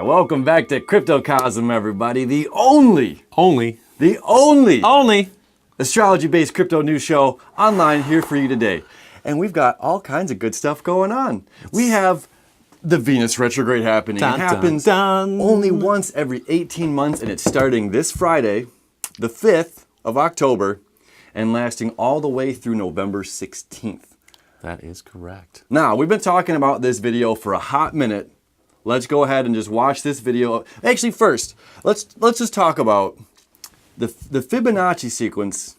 Welcome back to Cryptocosm, everybody. The only astrology-based crypto news show online here for you today. And we've got all kinds of good stuff going on. We have the Venus retrograde happening. It happens only once every 18 months, and it's starting this Friday, the 5th of October, and lasting all the way through November 16th. That is correct. Now, we've been talking about this video for a hot minute. Let's go ahead and just watch this video. Actually, first, let's just talk about the Fibonacci sequence.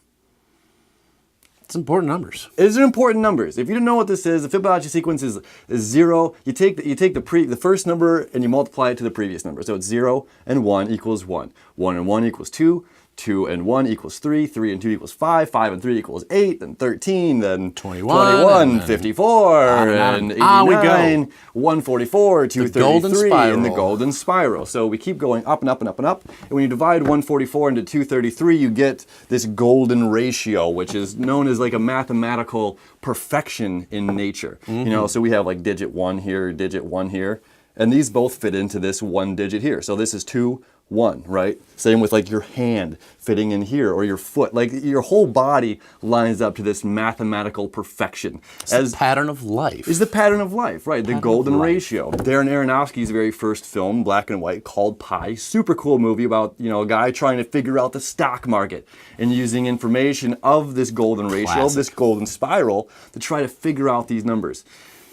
It's important numbers. It's important numbers. If you don't know what this is, the Fibonacci sequence is 0. You take the first number and you multiply it to the previous number. So it's 0 and 1 equals 1. 1 and 1 equals 2. 2 and 1 equals 3, 3 and 2 equals 5, 5 and 3 equals 8, then 13, then 21, 54, and 89, 144, 233, and the golden spiral. So we keep going up and up and up and up. And when you divide 144 into 233, you get this golden ratio, which is known as like a mathematical perfection in nature. You know, so we have like digit 1 here, digit 1 here, and these both fit into this one digit here. So this is 2, 1, right? Same with like your hand fitting in here, or your foot. Like your whole body lines up to this mathematical perfection. It's the pattern of life. Is the pattern of life, right? The golden ratio. Darren Aronofsky's very first film, black and white, called Pi. Super cool movie about, you know, a guy trying to figure out the stock market and using information of this golden ratio, this golden spiral, to try to figure out these numbers.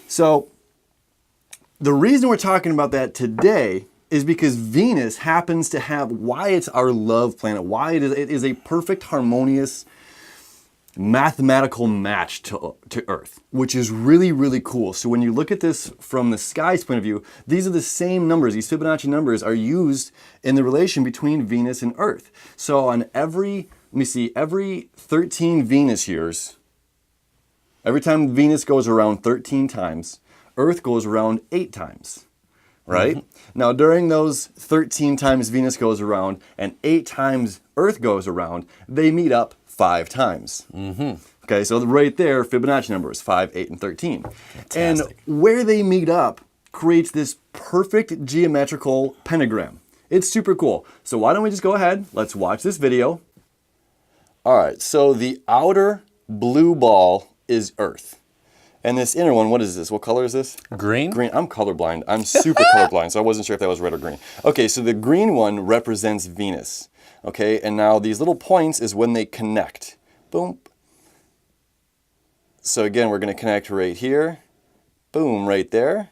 So the reason we're talking about that today is because Venus happens to have, why it's our love planet, why it is a perfect, harmonious, mathematical match to Earth, which is really, really cool. So when you look at this from the sky's point of view, these are the same numbers. These Fibonacci numbers are used in the relation between Venus and Earth. So on every 13 Venus years, every time Venus goes around 13 times, Earth goes around 8 times. Right? Now, during those 13 times Venus goes around and 8 times Earth goes around, they meet up 5 times. Okay, so right there, Fibonacci number is 5, 8, and 13. Fantastic. And where they meet up creates this perfect geometrical pentagram. It's super cool. So why don't we just go ahead, let's watch this video. All right, so the outer blue ball is Earth. And this inner one, what is this? What color is this? Green? Green. I'm colorblind. I'm super colorblind, so I wasn't sure if that was red or green. Okay, so the green one represents Venus. Okay, and now these little points is when they connect. Boom. So again, we're going to connect right here. Boom, right there.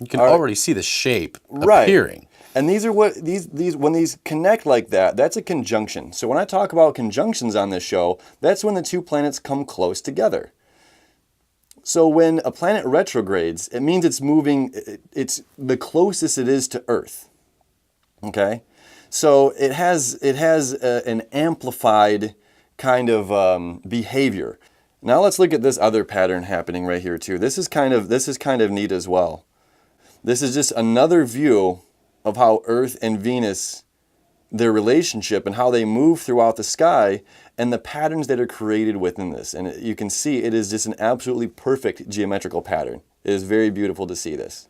You can already see the shape appearing. And these are what when these connect like that, that's a conjunction. So when I talk about conjunctions on this show, that's when the two planets come close together. So when a planet retrogrades, it means it's moving, it's the closest it is to Earth, okay? So it has an amplified kind of behavior. Now let's look at this other pattern happening right here too. This is kind of neat as well. This is just another view of how Earth and Venus, their relationship and how they move throughout the sky and the patterns that are created within this. And you can see it is just an absolutely perfect geometrical pattern. It is very beautiful to see this.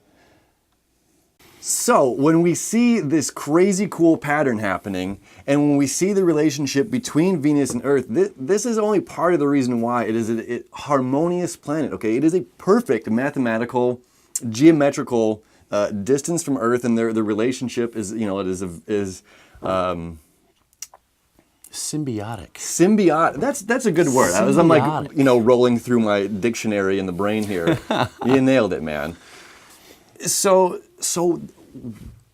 So when we see this crazy cool pattern happening, and when we see the relationship between Venus and Earth, this is only part of the reason why it is a harmonious planet, okay? It is a perfect mathematical, geometrical distance from Earth, and the relationship is, you know, it is symbiotic. Symbiotic. That's a good word. I'm like, you know, rolling through my dictionary in the brain here. You nailed it, man. So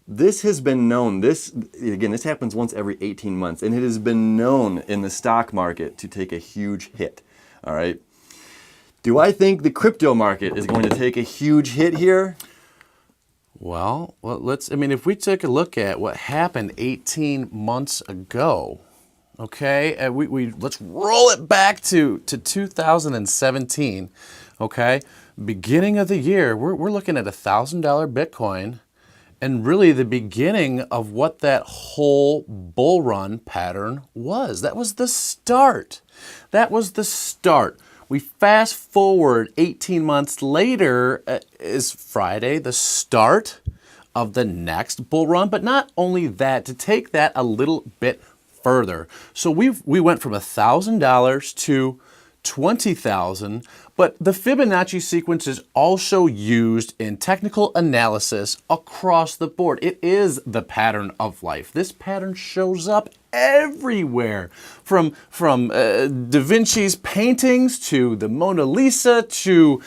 this has been known. This happens once every 18 months, and it has been known in the stock market to take a huge hit. All right. Do I think the crypto market is going to take a huge hit here? Well, if we take a look at what happened 18 months ago, okay, let's roll it back to 2017, okay? Beginning of the year, we're looking at $1,000 Bitcoin, and really the beginning of what that whole bull run pattern was. That was the start. We fast forward 18 months later is Friday, the start of the next bull run. But not only that, to take that a little bit further. So we went from $1,000 to $20,000, but the Fibonacci sequence is also used in technical analysis across the board. It is the pattern of life. This pattern shows up everywhere, from Da Vinci's paintings to the Mona Lisa to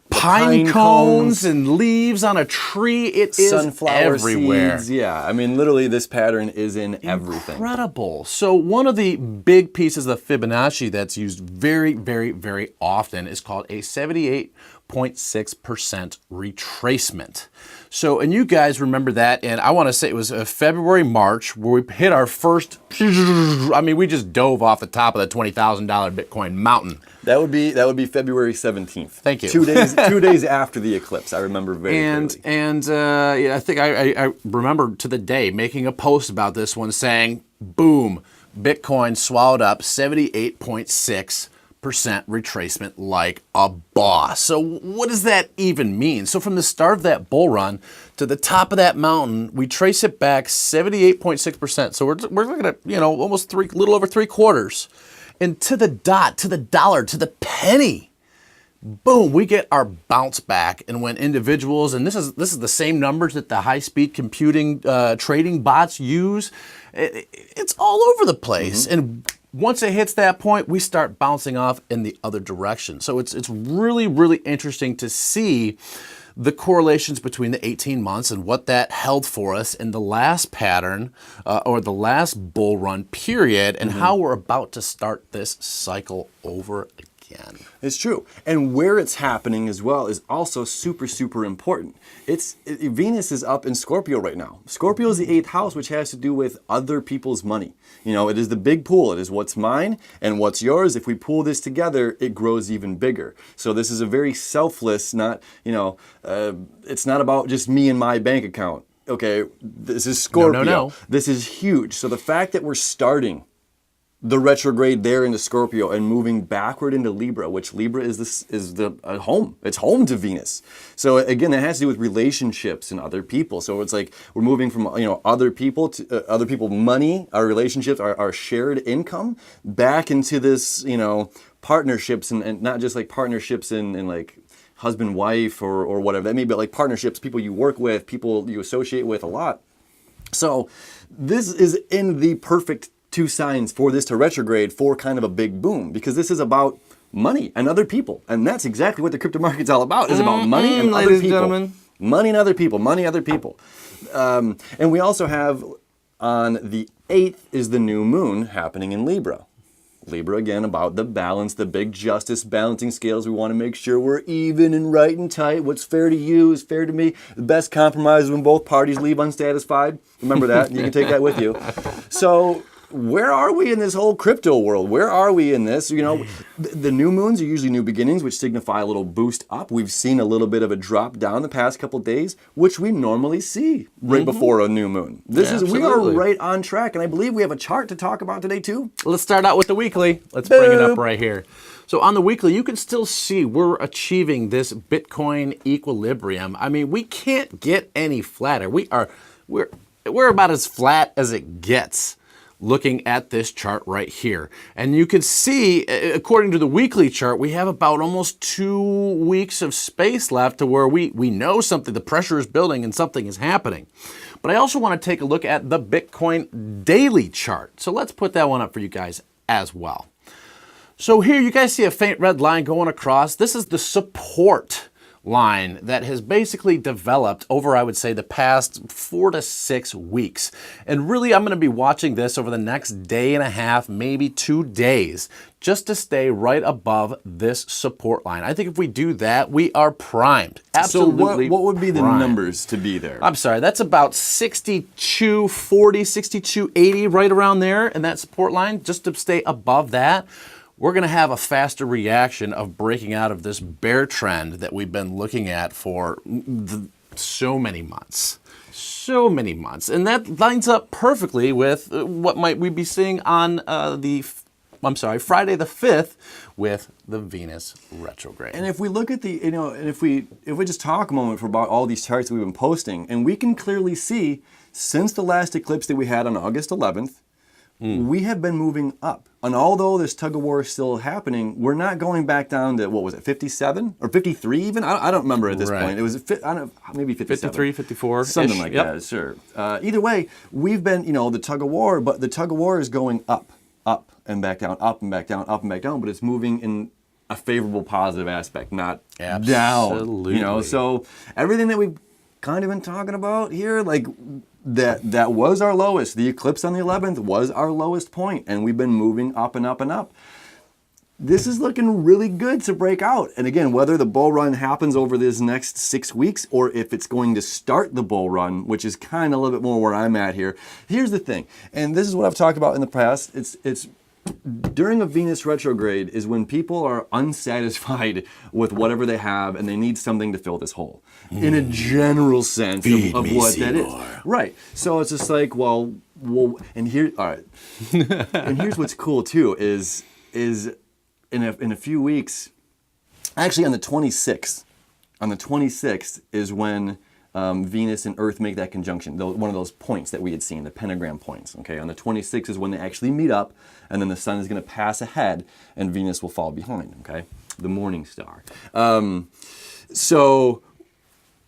pine cones and leaves on a tree. It is sunflower everywhere. seeds. Yeah, I mean, literally, this pattern is in everything. Incredible. So one of the big pieces of Fibonacci that's used very, very, very often is called a 78.6% retracement. So, and you guys remember that, and I want to say it was February, March, where we hit our first, I mean, we just dove off the top of the $20,000 Bitcoin mountain. That would be February 17th. Thank you. 2 days after the eclipse. I remember very clearly. And yeah, I think I remember to the day making a post about this one saying, boom, Bitcoin swallowed up 78.6% retracement like a boss. So what does that even mean? So from the start of that bull run to the top of that mountain, we trace it back 78.6%. So we're looking at, you know, almost little over 3/4. And to the dot, to the dollar, to the penny, boom, we get our bounce back. And when individuals, and this is the same numbers that the high-speed computing trading bots use, it's all over the place. Mm-hmm. And once it hits that point, we start bouncing off in the other direction. So it's really, really interesting to see the correlations between the 18 months and what that held for us in the last pattern or the last bull run period, and how we're about to start this cycle over again. It's true. And where it's happening as well is also super, super important. Venus is up in Scorpio right now. Scorpio is the 8th house, which has to do with other people's money. You know, it is the big pool. It is what's mine and what's yours. If we pool this together, it grows even bigger. So this is a very selfless, not, you know, it's not about just me and my bank account. Okay, this is Scorpio. No. This is huge. So the fact that we're starting the retrograde there into Scorpio and moving backward into Libra, which Libra is the home. It's home to Venus. So again, that has to do with relationships and other people. So it's like we're moving from, you know, other people to other people, money, our relationships, our shared income, back into this, you know, partnerships and not just like partnerships in like husband, wife or whatever that may be, but like partnerships, people you work with, people you associate with a lot. So this is in the perfect 2 signs for this to retrograde for kind of a big boom, because this is about money and other people. And that's exactly what the crypto market's all about. It's about money and other people. Gentlemen. Money and other people, money, other people. And we also have on the 8th is the new moon happening in Libra. Libra, again, about the balance, the big justice balancing scales. We want to make sure we're even and right and tight. What's fair to you is fair to me. The best compromise is when both parties leave unsatisfied. Remember that. You can take that with you. So where are we in this whole crypto world? Where are we in this? You know, the new moons are usually new beginnings, which signify a little boost up. We've seen a little bit of a drop down the past couple days, which we normally see right before a new moon. We are right on track, and I believe we have a chart to talk about today too. Let's start out with the weekly. Let's bring it up right here. So on the weekly, you can still see we're achieving this Bitcoin equilibrium. I mean, we can't get any flatter. We're about as flat as it gets, looking at this chart right here. And you can see, according to the weekly chart, we have about almost 2 weeks of space left to where we know something, the pressure is building and something is happening. But I also want to take a look at the Bitcoin daily chart. So let's put that one up for you guys as well. So here you guys see a faint red line going across. This is the support line that has basically developed over, I would say, the past 4 to 6 weeks. And really, I'm going to be watching this over the next day and a half, maybe 2 days, just to stay right above this support line. I think if we do that, we are primed. Absolutely. So what would be the primed. numbers to be there? I'm sorry, that's about 62.40, 62.80, right around there, and that support line, just to stay above that. We're going to have a faster reaction of breaking out of this bear trend that we've been looking at for so many months. So many months. And that lines up perfectly with what might we be seeing on the I'm sorry, Friday the 5th with the Venus retrograde. And if we look at the, and if we just talk a moment for about all these charts that we've been posting, and we can clearly see since the last eclipse that we had on August 11th, we have been moving up. And although this tug of war is still happening, we're not going back down to, what was it, 57 or 53 even? I don't remember at this point. It was, I don't know, maybe 57. 53, 54. Something like that, sure. Either way, we've been, the tug of war, but the tug of war is going up and back down, up and back down, up and back down, but it's moving in a favorable positive aspect, not down. So everything that we've kind of been talking about here, like that was our lowest. The eclipse on the 11th was our lowest point, and we've been moving up and up and up. This is looking really good to break out. And again, whether the bull run happens over this next 6 weeks or if it's going to start the bull run, which is kind of a little bit more where I'm at here. Here's the thing, and this is what I've talked about in the past. It's during a Venus retrograde is when people are unsatisfied with whatever they have and they need something to fill this hole. In a general sense of what that is. Right. So it's just like, well, and here, all right. And here's what's cool too is in a few weeks, actually on the 26th is when Venus and Earth make that conjunction, one of those points that we had seen, the pentagram points. Okay, on the 26th is when they actually meet up, and then the sun is going to pass ahead, and Venus will fall behind. Okay, the morning star. So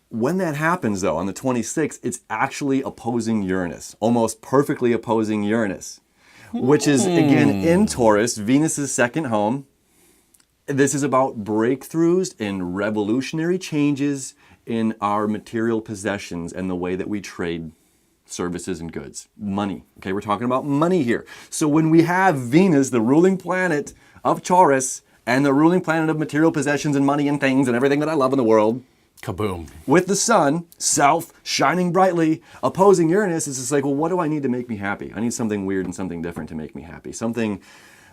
when that happens, though, on the 26th, it's actually opposing Uranus, almost perfectly opposing Uranus, which is again in Taurus, Venus's second home. This is about breakthroughs and revolutionary changes in our material possessions and the way that we trade services and goods. Money. Okay, we're talking about money here. So when we have Venus, the ruling planet of Taurus, and the ruling planet of material possessions and money and things and everything that I love in the world, kaboom. With the sun, south, shining brightly, opposing Uranus, it's just like, well, what do I need to make me happy? I need something weird and something different to make me happy. Something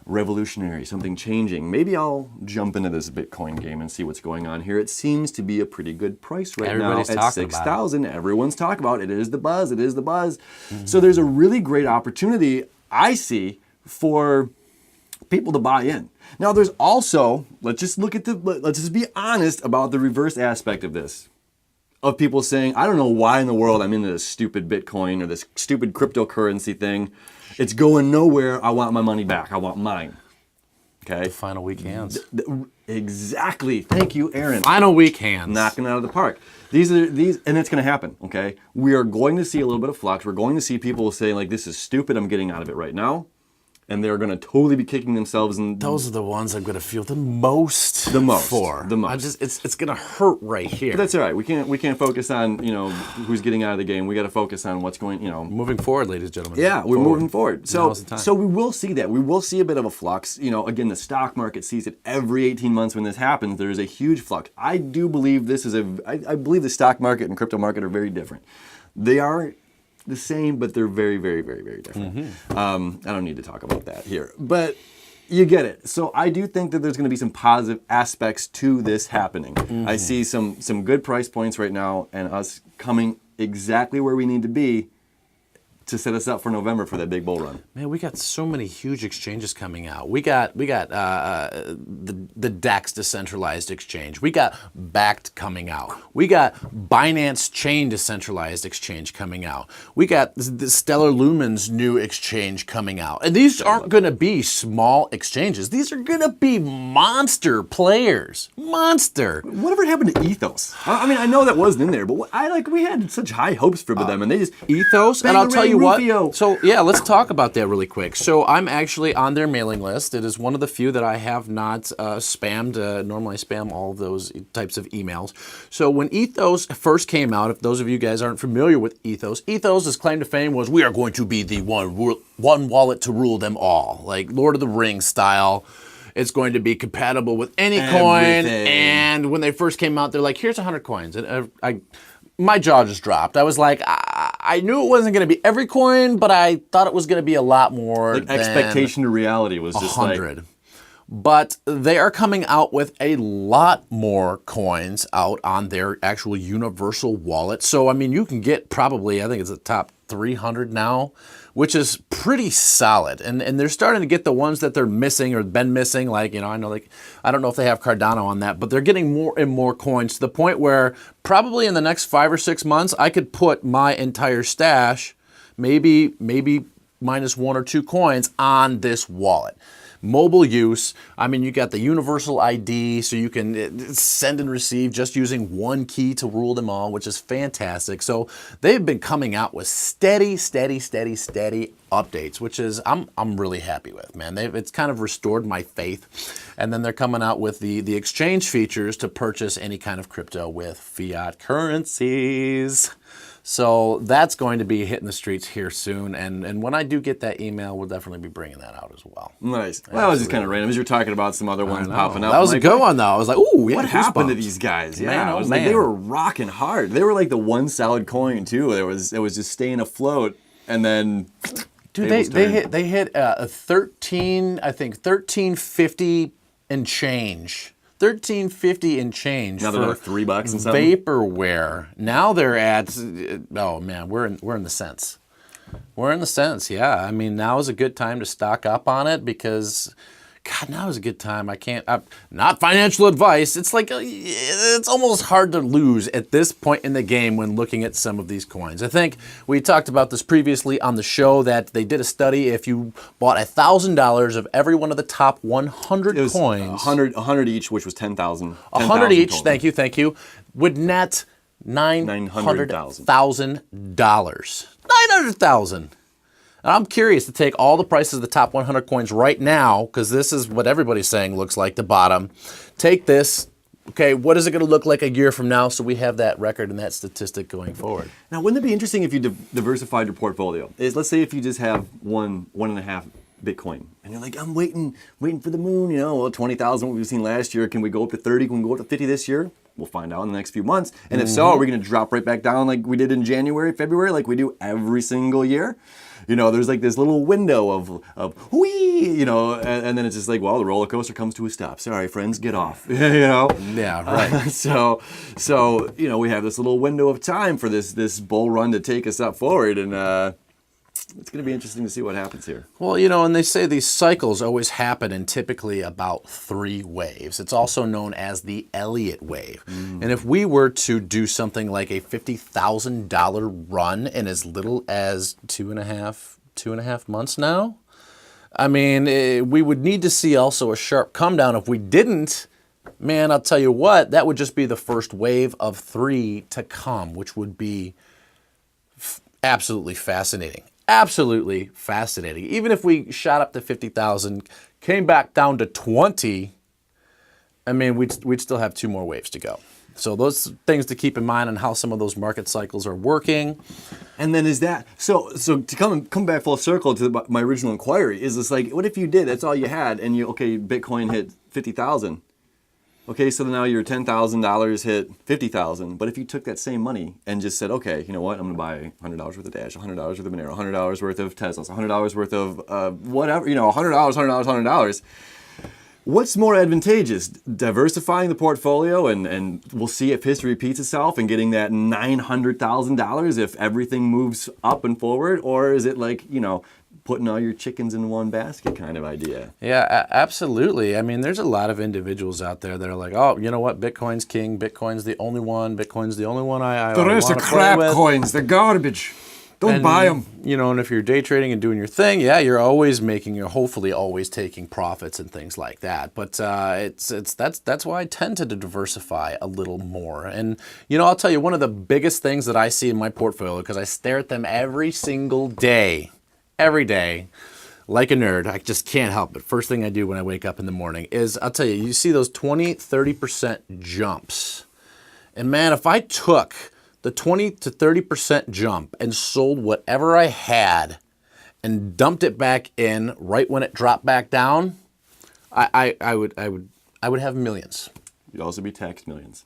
revolutionary, something changing. Maybe I'll jump into this Bitcoin game and see what's going on here. It seems to be a pretty good price right now at 6,000. Everyone's talking about it. It is the buzz. It is the buzz. So there's a really great opportunity, I see, for people to buy in. Now there's also, let's just be honest about the reverse aspect of this. Of people saying, I don't know why in the world I'm into this stupid Bitcoin or this stupid cryptocurrency thing. It's going nowhere. I want my money back. I want mine. Okay. The final weak hands. Exactly. Thank you, Aaron. Final weak hands. Knocking it out of the park. These, and it's going to happen. Okay. We are going to see a little bit of flux. We're going to see people saying like, this is stupid. I'm getting out of it right now. And they're going to totally be kicking themselves in. Those are the ones I'm going to feel the most for. The most. It's going to hurt right here. But that's all right. We can't focus on, who's getting out of the game. We got to focus on what's going, Moving forward, ladies and gentlemen. Yeah, we're moving forward. So we will see that. We will see a bit of a flux. Again, the stock market sees it every 18 months when this happens. There is a huge flux. I do believe I believe the stock market and crypto market are very different. They are the same, but they're very, very, very, very different. I don't need to talk about that here, but you get it. So I do think that there's going to be some positive aspects to this happening. I see some good price points right now, and us coming exactly where we need to be to set us up for November for that big bull run. Man, we got so many huge exchanges coming out. We got the DEX decentralized exchange. We got Backed coming out. We got Binance Chain decentralized exchange coming out. We got the Stellar Lumens new exchange coming out. And these aren't going to be small exchanges. These are going to be monster players. Monster. Whatever happened to Ethos? I mean, I know that wasn't in there, but we had such high hopes for them, and they just Ethos. And I'll tell you what. So yeah, let's talk about that really quick. So I'm actually on their mailing list. It is one of the few that I have not spammed. Normally I spam all of those types of emails. So when Ethos first came out, if those of you guys aren't familiar with Ethos's claim to fame was, we are going to be the one wallet to rule them all, like Lord of the Rings style. It's going to be compatible with any coin. And when they first came out, they're like, here's 100 coins. And my jaw just dropped. I was like, I knew it wasn't going to be every coin, but I thought it was going to be a lot more than expectation to reality was just 100. Like... But they are coming out with a lot more coins out on their actual universal wallet. So, I mean, you can get probably, I think it's the top 300 now, which is pretty solid. And they're starting to get the ones that they're missing or been missing. Like, I know, like, I don't know if they have Cardano on that, but they're getting more and more coins to the point where probably in the next 5 or 6 months, I could put my entire stash, maybe minus 1 or 2 coins on this wallet. Mobile use, I mean, you got the universal ID, so you can send and receive just using one key to rule them all, which is fantastic. So they've been coming out with steady updates, which is I'm really happy with, man. It's kind of restored my faith. And then they're coming out with the exchange features to purchase any kind of crypto with fiat currencies. So that's going to be hitting the streets here soon, and when I do get that email, we'll definitely be bringing that out as well. Nice. Well, that was just kind of random. As you're talking about some other ones popping up. That was a good one, though. I was like, ooh, yeah, what happened to these guys? Yeah, like, they were rocking hard. They were like the one solid coin too. It was just staying afloat, and then dude, they hit a 1350 and change. 1350 and change. Now they're like $3 and something. Vaporware. Now they're at, oh man, we're in the cents. We're in the cents, yeah. I mean, now is a good time to stock up on it because, God, now is a good time. Not financial advice. It's like, it's almost hard to lose at this point in the game when looking at some of these coins. I think we talked about this previously on the show that they did a study. If you bought $1,000 of every one of the top 100 it was coins. 100 each, which was 10,000. 100 each, total. Thank you, would net $900,000. $900,000. And I'm curious to take all the prices of the top 100 coins right now, because this is what everybody's saying looks like the bottom. Take this. Okay, what is it going to look like a year from now so we have that record and that statistic going forward? Now, wouldn't it be interesting if you diversified your portfolio? Let's say if you just have one and a half Bitcoin, and you're like, I'm waiting for the moon, well, 20,000, what we've seen last year. Can we go up to 30? Can we go up to 50 this year? We'll find out in the next few months. And if so, are we going to drop right back down like we did in January, February, like we do every single year? There's like this little window of whee, and then it's just like, well, the roller coaster comes to a stop. Sorry, friends, get off. Yeah, right. So we have this little window of time for this bull run to take us up forward, and it's going to be interesting to see what happens here. Well, and they say these cycles always happen in typically about 3 waves. It's also known as the Elliott wave. And if we were to do something like a $50,000 run in as little as two and a half months now, I mean, we would need to see also a sharp come down. If we didn't, man, I'll tell you what, that would just be the first wave of 3 to come, which would be absolutely fascinating. Absolutely fascinating. Even if we shot up to 50,000, came back down to 20, I mean, we'd still have 2 more waves to go. So those things to keep in mind on how some of those market cycles are working. And then is that, so to come back full circle to my original inquiry, is this like, what if you did, that's all you had, and Bitcoin hit 50,000. Okay, so now your $10,000 hit 50,000. But if you took that same money and just said, okay, you know what, I'm going to buy $100 worth of Dash, $100 worth of Monero, $100 worth of Teslas, $100 worth of whatever, $100. What's more advantageous, diversifying the portfolio and we'll see if history repeats itself and getting that $900,000 if everything moves up and forward, or is it like, putting all your chickens in one basket kind of idea? Yeah, absolutely. I mean, there's a lot of individuals out there that are like, oh, you know what, Bitcoin's king, Bitcoin's the only one I the rest want are to crap play with. coins, they're garbage. Don't buy them. And if you're day trading and doing your thing, yeah, you're hopefully always taking profits and things like that. But that's why I tend to diversify a little more. And I'll tell you, one of the biggest things that I see in my portfolio, because I stare at them every single day, like a nerd, I just can't help it. First thing I do when I wake up in the morning is, I'll tell you, you see those 20, 30% jumps. And man, if I took the 20 to 30% jump and sold whatever I had and dumped it back in right when it dropped back down, I would have millions. You'd also be taxed millions.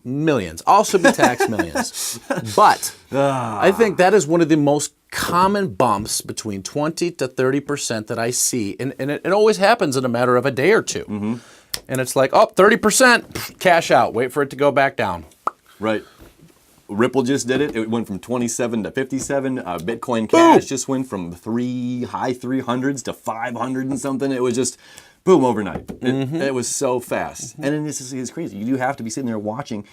Also be taxed millions. But I think that is one of the most common bumps between 20 to 30% that I see. And it always happens in a matter of a day or two. Mm-hmm. And it's like, 30%, cash out. Wait for it to go back down. Right. Ripple just did it. It went from 27 to 57. Bitcoin Cash just went from high 300s to 500 and something. It was just boom overnight. It was so fast. And then this is crazy. You do have to be sitting there watching.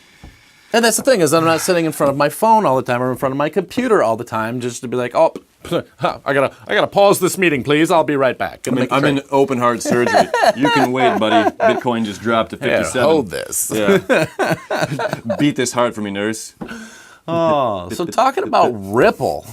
And that's the thing is I'm not sitting in front of my phone all the time or in front of my computer all the time just to be like, oh, I gotta pause this meeting, please. I'll be right back. I'm in open heart surgery. You can wait, buddy. Bitcoin just dropped to 57. Here, hold this. Yeah. Beat this heart for me, nurse. Oh, so talking about Ripple,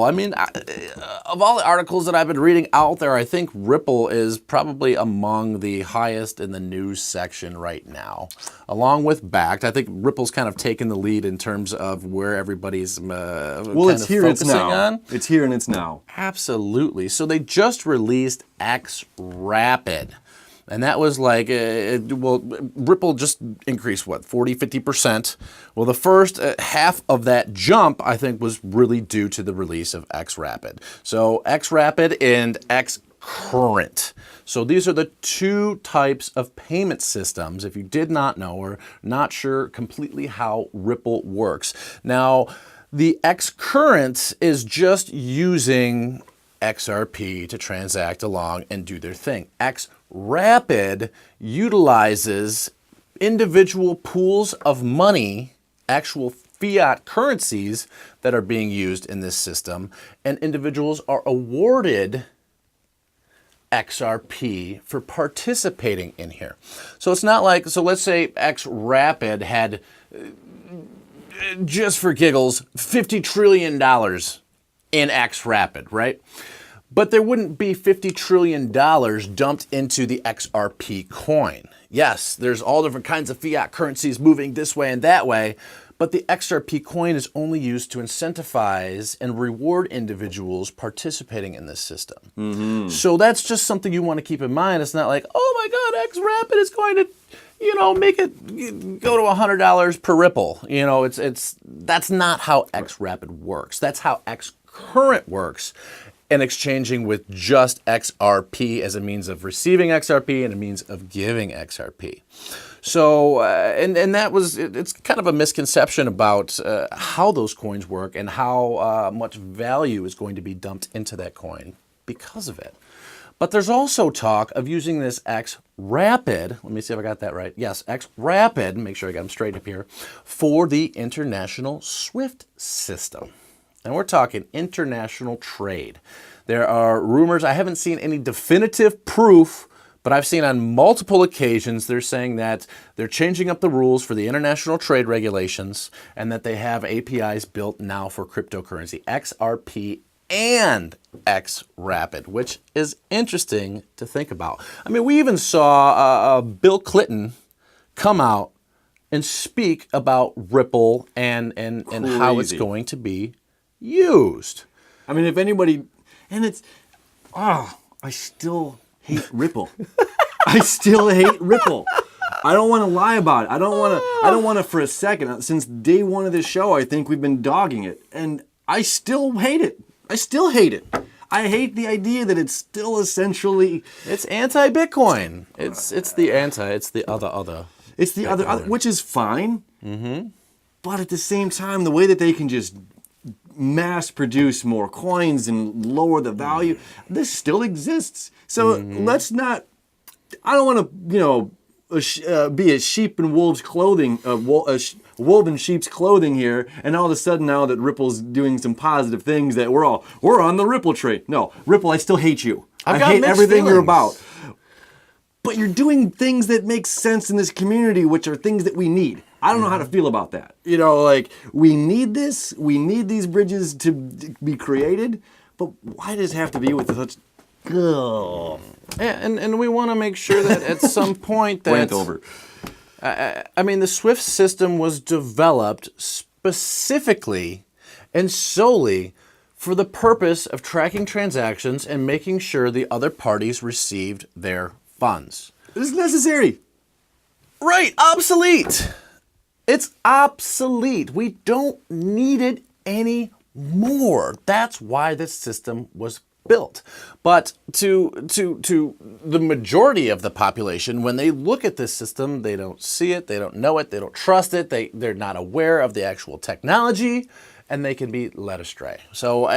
I mean, of all the articles that I've been reading out there, I think Ripple is probably among the highest in the news section right now, along with Backed. I think Ripple's kind of taken the lead in terms of where everybody's it's here, it's now. on. It's here and it's now. Absolutely. So they just released XRapid. And that was like, Ripple just increased, 40, 50%. Well, the first half of that jump, I think, was really due to the release of XRapid. So XRapid and XCurrent. So these are the two types of payment systems, if you did not know or not sure completely how Ripple works. Now, the XCurrent is just using XRP to transact along and do their thing. XRapid utilizes individual pools of money, actual fiat currencies that are being used in this system, and individuals are awarded XRP for participating in here. So it's not like, so let's say XRapid had, just for giggles, $50 trillion in XRapid, right? But there wouldn't be $50 trillion dumped into the XRP coin. Yes, there's all different kinds of fiat currencies moving this way and that way, but the XRP coin is only used to incentivize and reward individuals participating in this system. So that's just something you want to keep in mind. It's not like, oh my God, XRapid is going to, make it go to $100 per Ripple. That's not how XRapid works. That's how XCurrent works. And exchanging with just XRP as a means of receiving XRP and a means of giving XRP. So, and that was, it's kind of a misconception about how those coins work and how much value is going to be dumped into that coin because of it. But there's also talk of using this XRapid, let me see if I got that right. Yes, XRapid, make sure I got them straight up here, for the international SWIFT system. And we're talking international trade. There are rumors, I haven't seen any definitive proof, but I've seen on multiple occasions they're saying that they're changing up the rules for the international trade regulations and that they have APIs built now for cryptocurrency, XRP and XRapid, which is interesting to think about. I mean, we even saw Bill Clinton come out and speak about Ripple and how it's going to be used. I mean, if anybody, and it's, I still hate Ripple. I still hate Ripple. I don't want to lie about it. I don't want to for a second. Since day one of this show, I think we've been dogging it, and I still hate it. I still hate it. I hate the idea that it's still essentially, it's anti-Bitcoin. It's the other. It's the other, which is fine. But at the same time, the way that they can just mass produce more coins and lower the value, this still exists. So let's not, I don't want to, be a sheep in wolves clothing, wolf in sheep's clothing here, and all of a sudden now that Ripple's doing some positive things that we're on the Ripple train. No, Ripple, I still hate you. I hate everything you're about. But you're doing things that make sense in this community, which are things that we need. I don't know how to feel about that. We need this. We need these bridges to be created. But why does it have to be with such... Ugh. Yeah, and we want to make sure that at some point that... Went over. I mean, the SWIFT system was developed specifically and solely for the purpose of tracking transactions and making sure the other parties received their funds. This is necessary. Right, obsolete. It's obsolete. We don't need it anymore. That's why this system was built. But to the majority of the population, when they look at this system, they don't see it, they don't know it, they don't trust it, they're not aware of the actual technology, and they can be led astray. So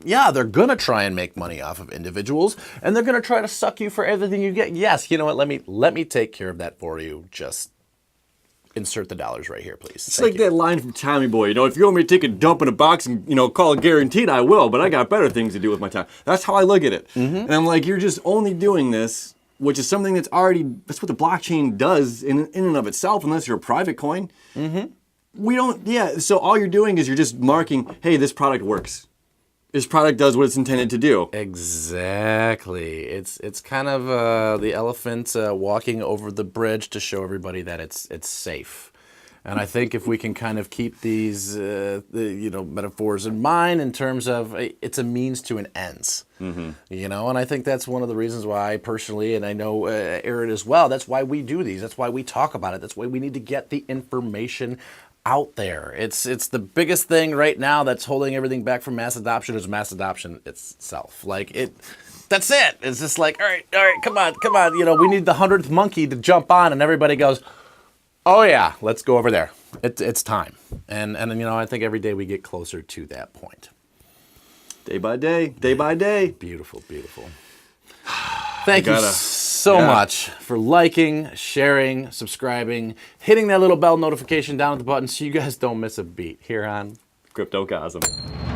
yeah, they're gonna try and make money off of individuals, and they're gonna try to suck you for everything you get. Yes, you know what? Let me take care of that for you. Just insert the dollars right here, please. It's like that line from Tommy Boy, if you want me to take a dump in a box and, call it guaranteed, I will, but I got better things to do with my time. That's how I look at it. And I'm like, you're just only doing this, which is something that's what the blockchain does in and of itself, unless you're a private coin. So all you're doing is you're just marking, hey, this product works. This product does what it's intended to do. Exactly. It's kind of the elephant walking over the bridge to show everybody that it's safe. And I think if we can kind of keep these metaphors in mind in terms of it's a means to an ends, and I think that's one of the reasons why I personally, and I know Aaron as well, that's why we do these. That's why we talk about it. That's why we need to get the information out there. It's the biggest thing right now that's holding everything back from mass adoption is mass adoption itself. That's it. It's just like, all right, come on. We need the 100th monkey to jump on, and everybody goes, oh yeah, let's go over there. It's time. And I think every day we get closer to that point. Day by day, day by day. Beautiful, beautiful. Thank you so much for liking, sharing, subscribing, hitting that little bell notification down at the button so you guys don't miss a beat here on Cryptocosm.